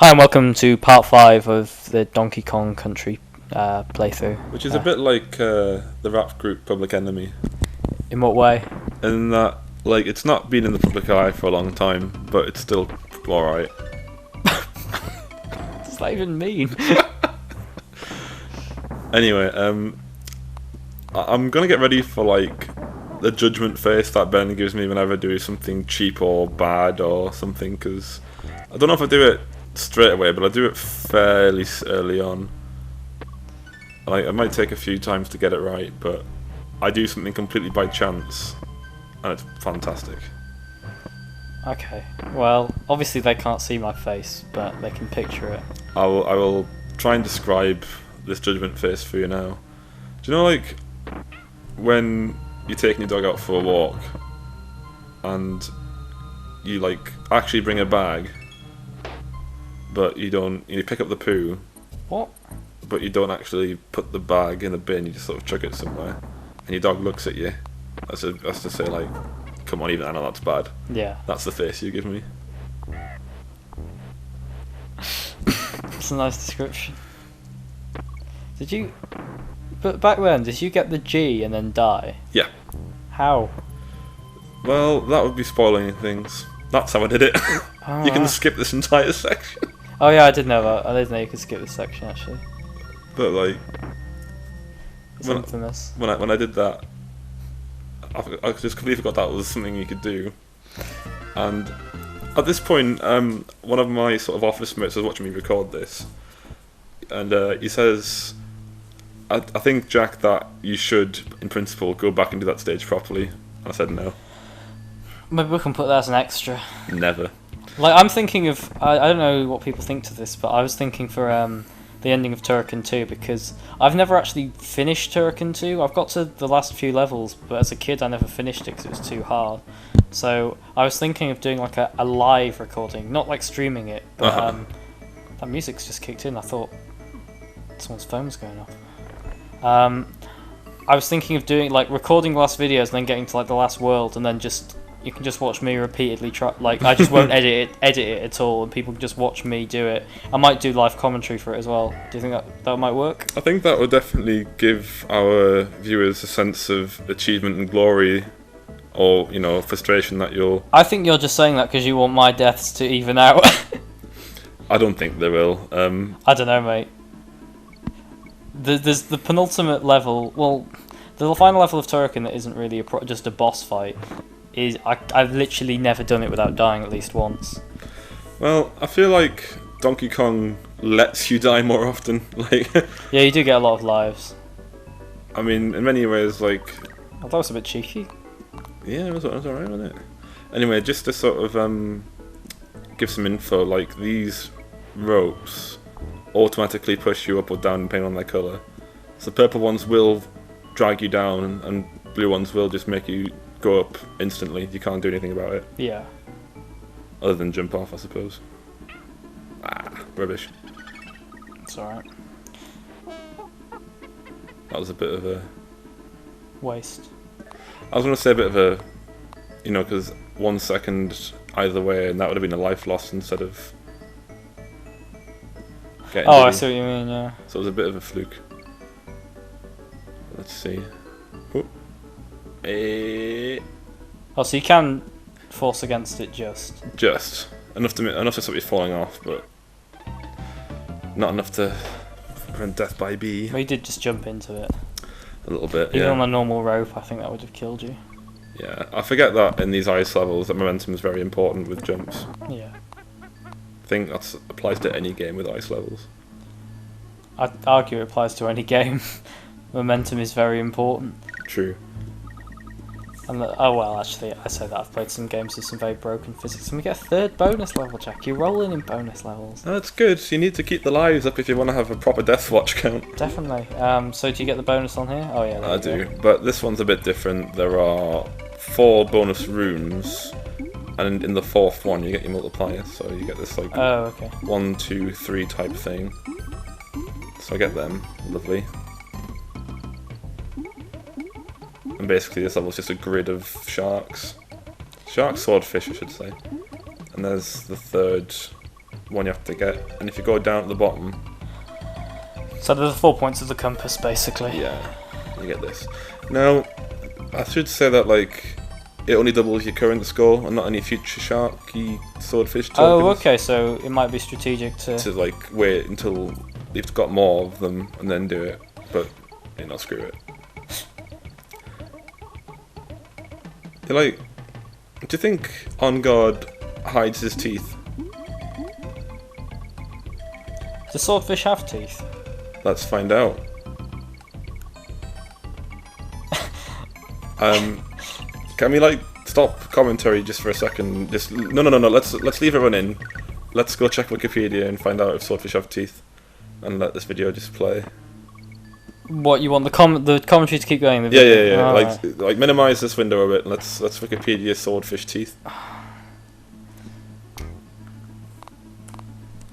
Hi and welcome to part 5 of the Donkey Kong Country playthrough. Which is a bit like the rap group Public Enemy. In what way? In that, like, it's not been in the public eye for a long time, but it's still alright. What does that even mean? Anyway, I'm gonna get ready for, like, the judgment face that Ben gives me whenever I do something cheap or bad or something, because I don't know if I do it straight away, but I do it fairly early on. Like, it might take a few times to get it right, but I do something completely by chance, and it's fantastic. Okay, well, obviously they can't see my face, but they can picture it. I will try and describe this judgment face for you now. Do you know, like, when you're taking your dog out for a walk, and you, like, actually bring a bag, but you don't, you pick up the poo. What? But you don't actually put the bag in a bin, you just sort of chuck it somewhere. And your dog looks at you. That's to say, like, come on, even I know that's bad. Yeah. That's the face you give me. It's a nice description. Did you... But back then, did you get the G and then die? Yeah. How? Well, that would be spoiling things. That's how I did it. Oh, You can right. skip this entire section. Oh yeah, I did know that. I didn't know you could skip this section, actually. But, like, It's infamous. when I did that, I just completely forgot that was something you could do. And at this point, one of my sort of office mates was watching me record this, and he says, I think, Jack, that you should, in principle, go back and do that stage properly. And I said no. Maybe we can put that as an extra. Never. Like, I'm thinking of... I don't know what people think to this, but I was thinking for the ending of Turrican 2, because I've never actually finished Turrican 2. I've got to the last few levels, but as a kid I never finished it because it was too hard. So I was thinking of doing like a live recording, not like streaming it, but that music's just kicked in. I thought someone's phone was going off. I was thinking of doing like recording the last videos and then getting to like the last world, and then just... You can just watch me repeatedly try. Like, I just won't edit it at all, and people can just watch me do it. I might do live commentary for it as well. Do you think that might work? I think that would definitely give our viewers a sense of achievement and glory, or, you know, frustration that you'll... I think you're just saying that because you want my deaths to even out. I don't think they will. I don't know, mate. There's the penultimate level. Well, the final level of Turrican that isn't really just a boss fight. I've literally never done it without dying at least once. Well, I feel like Donkey Kong lets you die more often. Like, Yeah, you do get a lot of lives. I mean, in many ways, like... Oh, that was a bit cheeky. Yeah, it was alright, wasn't it? Anyway, just to sort of give some info, like, these ropes automatically push you up or down depending on their colour. So purple ones will drag you down, and blue ones will just make you go up instantly. You can't do anything about it. Yeah. Other than jump off, I suppose. Rubbish. It's alright. That was a bit of a... Waste. I was going to say a bit of a... You know, because 1 second either way, and that would have been a life loss instead of... getting Oh, I Diddy. see what you mean, yeah. So it was a bit of a fluke. Let's see. Oh. Oh, so you can force against it just. Just enough to stop you falling off, but not enough to prevent death by bee. Well, you did just jump into it. A little bit, Even yeah. on a normal rope, I think that would have killed you. Yeah, I forget that in these ice levels that momentum is very important with jumps. Yeah. I think that applies to any game with ice levels. I'd argue it applies to any game. Momentum is very important. True. And oh well, actually, I say that I've played some games with some very broken physics, and we get a third bonus level, Jack. You're rolling in bonus levels. That's good. You need to keep the lives up if you want to have a proper death watch count. Definitely. So do you get the bonus on here? Oh yeah. I do, but this one's a bit different. There are 4 bonus rooms, and in the 4th one you get your multiplier, so you get this like Oh, okay. 1, 2, 3 type thing. So I get them. Lovely. And basically this level's just a grid of sharks. Shark swordfish, I should say. And there's the third one you have to get. And if you go down at the bottom, So there's the 4 points of the compass, basically. yeah, you get this. Now, I should say that like it only doubles your current score and not any future sharky swordfish tokens. Oh, okay, so it might be strategic to like wait until you've got more of them and then do it, but you know, screw it. You're like, do you think On Guard hides his teeth? Does swordfish have teeth? Let's find out. Can we like stop commentary just for a second? Just no. Let's leave everyone in. Let's go check Wikipedia and find out if swordfish have teeth, and let this video just play. What, you want the commentary to keep going? The Yeah. video? Oh, Like minimize this window a bit. And let's Wikipedia swordfish teeth.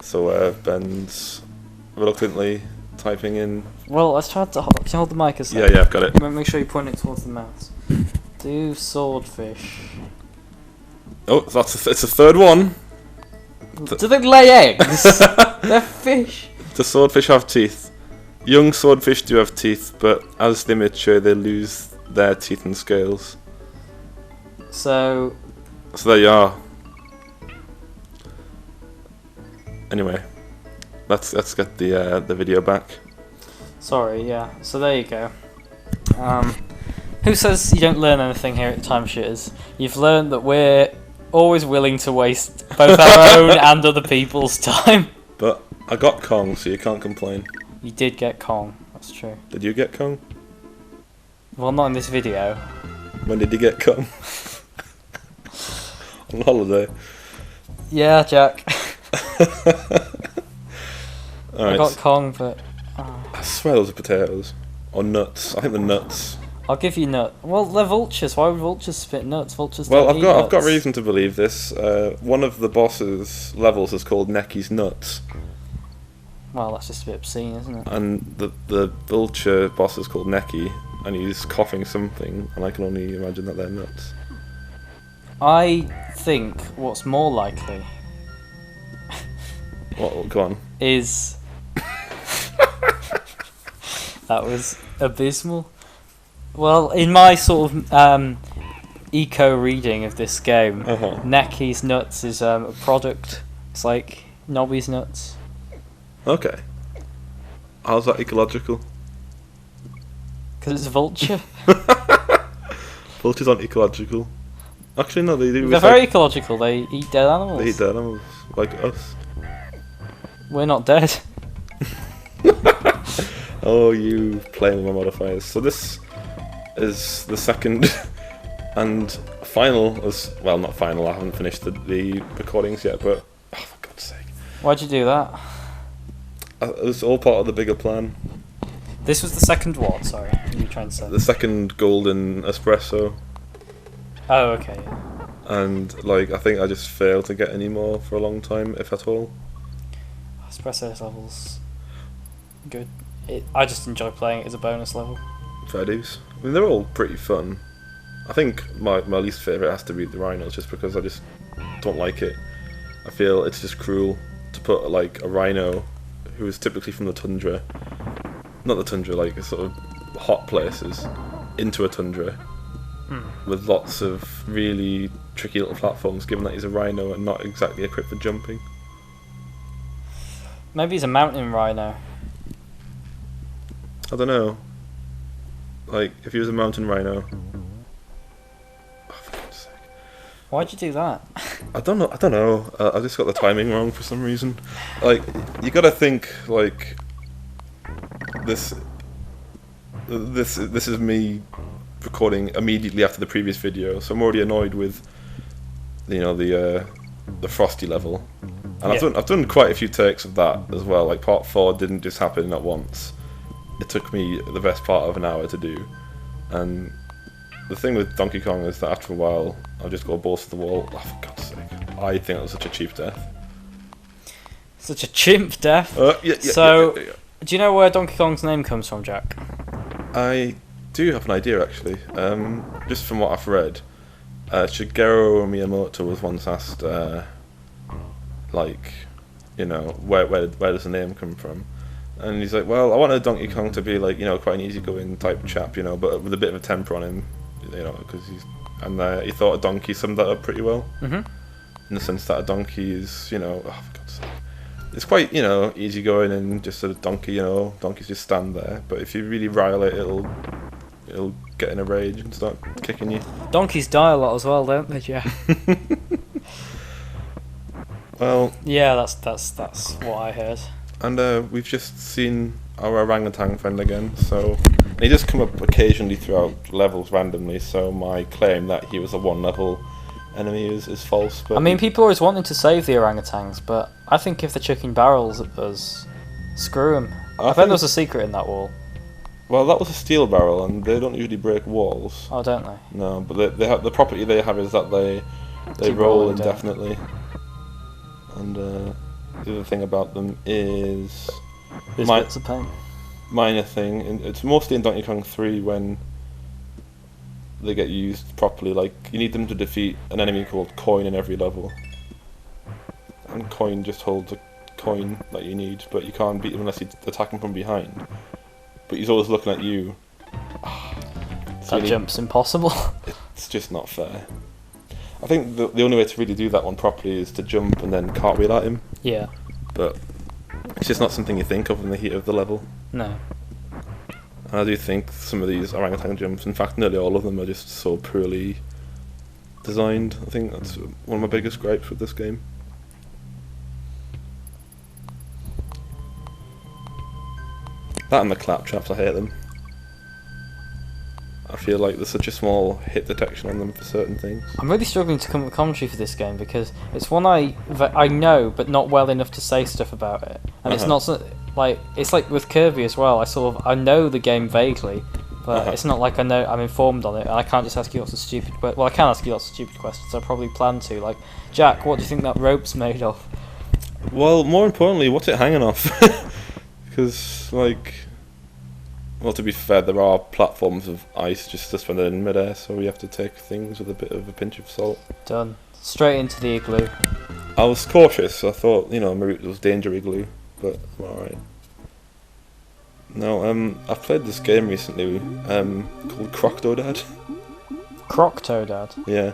So Ben's reluctantly typing in. Well, let's try to hold, can you hold the mic a Yeah, second? I've got it. Make sure you point it towards the mouse. Do swordfish... Oh, it's a third one. Do they lay eggs? They're fish. Do swordfish have teeth? Young swordfish do have teeth, but as they mature, they lose their teeth and scales. So there you are. Anyway, let's get the video back. sorry, yeah. So there you go. Who says you don't learn anything here at Timeshitters? You've learned that we're always willing to waste both our own and other people's time. But I got Kong, so you can't complain. You did get Kong, that's true. Did you get Kong? Well, not in this video. When did you get Kong? On holiday. Yeah, Jack. Alright. I got Kong, but... I swear those are potatoes. Or nuts. I think they're nuts. I'll give you nut. Well, they're vultures. Why would vultures spit nuts? Vultures Well, don't I've eat got nuts. reason to believe this. One of the boss's levels is called Necky's Nuts. Well, that's just a bit obscene, isn't it? And the vulture boss is called Necky, and he's coughing something, and I can only imagine that they're nuts. I think what's more likely What? Go on. is... That was abysmal. Well, in my sort of eco reading of this game, Necky's Nuts is a product. It's like Nobby's Nuts. Okay. How's that ecological? Because it's a vulture. Vultures aren't ecological. Actually, no, they do. They're very ecological. They eat dead animals. They eat dead animals, like us. We're not dead. Oh, you playing with my modifiers. So this is the second and final, well, not final, I haven't finished the recordings yet, but, oh, for God's sake. Why'd you do that? It was all part of the bigger plan. This was the second what? Sorry, what were you trying to say? The second golden espresso, Oh, okay. Yeah. and, like, I think I just failed to get any more for a long time, if at all. Espresso levels, good. I just enjoy playing it as a bonus level. Fair dues. I mean, they're all pretty fun. I think my least favourite has to be the rhinos, just because I just don't like it. I feel it's just cruel to put, like, a rhino who is typically from the tundra, not the tundra, like sort of hot places, into a tundra with lots of really tricky little platforms, given that he's a rhino and not exactly equipped for jumping. Maybe he's a mountain rhino. I don't know. Like, if he was a mountain rhino. Oh, for God's sake. Why'd you do that? I don't know. I just got the timing wrong for some reason. Like, you gotta think, like, this is me recording immediately after the previous video, so I'm already annoyed with, you know, the frosty level. And Yeah. I've done quite a few takes of that as well. Like, part 4 didn't just happen at once. It took me the best part of an hour to do. And the thing with Donkey Kong is that after a while, I'll just go balls to the wall. Oh, for God's sake. I think that was such a cheap death. Such a chimp death. Yeah, So, do you know where Donkey Kong's name comes from, Jack? I do have an idea, actually. Just from what I've read, Shigeru Miyamoto was once asked, like, you know, where does the name come from? And he's like, well, I wanted Donkey Kong to be like, you know, quite an easygoing type chap, you know, but with a bit of a temper on him, you know, because he thought a donkey summed that up pretty well. In the sense that a donkey is, you know, oh, for God's sake, it's quite, you know, easygoing and just a donkey, you know, donkeys just stand there. But if you really rile it, it'll get in a rage and start kicking you. Donkeys die a lot as well, don't they, Jack? Well, yeah, that's what I heard. And we've just seen our orangutan friend again, so he does come up occasionally throughout levels randomly, so my claim that he was a one-level enemy is false. But I mean, people always wanting to save the orangutans, but I think if they're chucking barrels at us, screw them. I bet there was a secret in that wall. Well, that was a steel barrel, and they don't usually break walls. Oh, don't they? No, but they have, the property they have is that they roll indefinitely. And the other thing about them is bits of paint. Minor thing, and it's mostly in Donkey Kong 3 when they get used properly. Like, you need them to defeat an enemy called Coin in every level, and Coin just holds a coin that you need, but you can't beat him unless you attack him from behind. But he's always looking at you. That jump's impossible. It's just not fair. I think the only way to really do that one properly is to jump and then cartwheel at him. Yeah. But it's just not something you think of in the heat of the level. No. And I do think some of these orangutan jumps, in fact nearly all of them, are just so poorly designed. I think that's one of my biggest gripes with this game. That and the claptraps, I hate them. I feel like there's such a small hit detection on them for certain things. I'm really struggling to come up with commentary for this game because it's one I know, but not well enough to say stuff about it. And it's not like it's like with Kirby as well. I know the game vaguely, but it's not like I'm informed on it, and I can't just ask you lots of stupid. Well, I can ask you lots of stupid questions. I probably plan to. Like, Jack, what do you think that rope's made of? Well, more importantly, what's it hanging off? Because, like, well, to be fair, there are platforms of ice just suspended in midair, so we have to take things with a bit of a pinch of salt. Done. Straight into the igloo. I was cautious. I thought, you know, my route was danger igloo, but I'm alright. No, I've played this game recently called Croctodad. Croctodad? Yeah.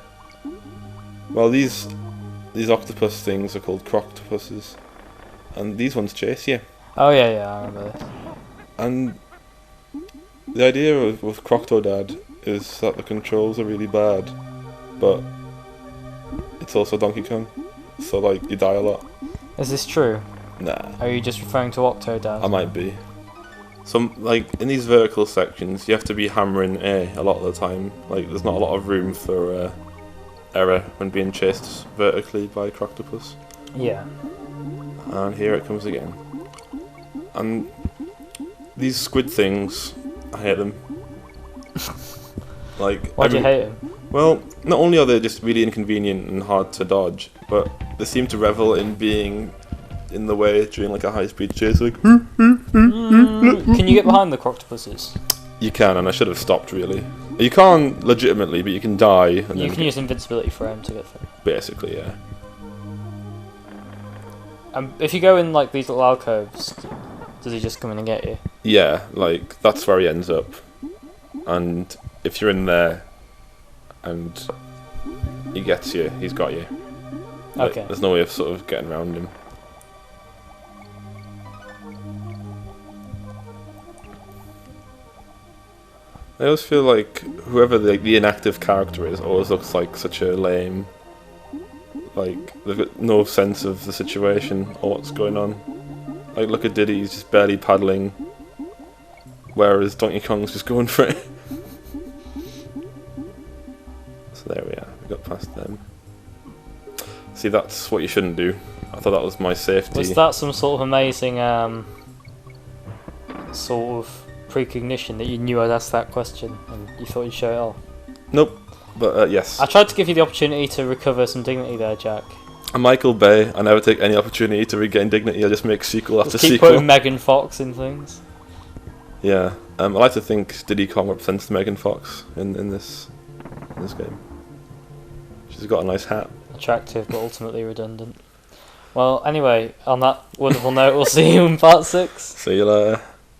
Well, these octopus things are called croctopuses, and these ones chase you. Oh yeah, I remember this. And the idea with Croctodad is that the controls are really bad, but it's also Donkey Kong, so like you die a lot. Is this true? Nah. Are you just referring to Octodad? I might be. Some like in these vertical sections, you have to be hammering A lot of the time. Like there's not a lot of room for error when being chased vertically by Croctopus. Yeah. And here it comes again. And these squid things, I hate them. Like, why do you hate them? Well, not only are they just really inconvenient and hard to dodge, but they seem to revel in being in the way during like a high-speed chase. Like, can you get behind the croctopuses? You can, and I should have stopped really. You can't legitimately, but you can die. And you can use invincibility for him to get through. Basically, yeah. If you go in like these little alcoves, does he just come in and get you? Yeah, like that's where he ends up. And if you're in there and he gets you, he's got you. Like, okay. There's no way of sort of getting around him. I always feel like whoever the inactive character is always looks like such a lame. Like, they've got no sense of the situation or what's going on. Like, look at Diddy, he's just barely paddling, whereas Donkey Kong's just going for it. So there we are, we got past them. See, that's what you shouldn't do. I thought that was my safety. Was that some sort of amazing, sort of precognition that you knew I'd ask that question and you thought you'd show it off? Nope, but yes. I tried to give you the opportunity to recover some dignity there, Jack. I'm Michael Bay. I never take any opportunity to regain dignity. I just make sequel after keep sequel. putting Megan Fox in things. Yeah, I like to think Diddy Kong represents Megan Fox in this game. She's got a nice hat. Attractive, but ultimately redundant. Well, anyway, on that wonderful note, we'll see you in part 6. See you later.